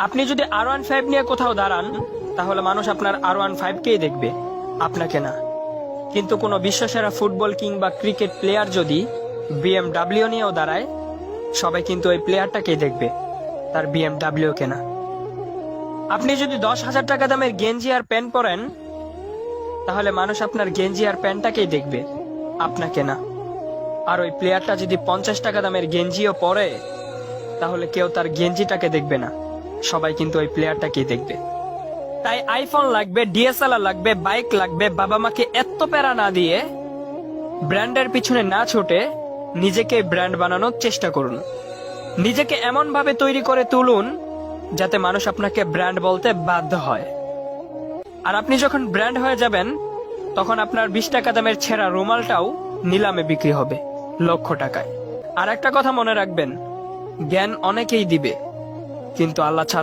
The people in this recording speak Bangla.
আপনি যদি R15 নিয়ে কোথাও দাঁড়ান, তাহলে মানুষ আপনার R15কেই দেখবে, আপনাকে না। কিন্তু কোনো বিশ্বসেরা ফুটবল কিংবা ক্রিকেট প্লেয়ার যদি BMW নিয়েও দাঁড়ায়, সবাই কিন্তু ওই প্লেয়ারটাকেই দেখবে, তার BMW কে না। আপনি যদি 10,000 টাকা দামের গেঞ্জি আর প্যান্ট পরেন, তাহলে মানুষ আপনার গেঞ্জি আর প্যান্টটাকেই দেখবে, আপনাকে না। আর ওই প্লেয়ারটা যদি 50 টাকা দামের গেঞ্জিও পরে, তাহলে কেউ তার গেঞ্জিটাকে দেখবে না, সবাই কিন্তু ওই প্লেয়ারটাকেই দেখবে। তাই আইফোন লাগবে, DSLR লাগবে, বাইক লাগবে, বাবা মাকে এত প্যারা না দিয়ে ব্র্যান্ডের পিছনে না ছুটে নিজেকে ব্র্যান্ড বানানোর চেষ্টা করুন। নিজেকে এমন ভাবে তৈরি করে তুলুন যাতে মানুষ আপনাকে ব্র্যান্ড বলতে বাধ্য হয়। আর আপনি যখন ব্র্যান্ড হয়ে যাবেন, তখন আপনার 20 টাকা দামের ছেঁড়া রুমালটাও নিলামে বিক্রি হবে লক্ষ টাকায়। আর একটা কথা মনে রাখবেন, জ্ঞান অনেকেই দিবে, কিন্তু আল্লাহ ছাড়া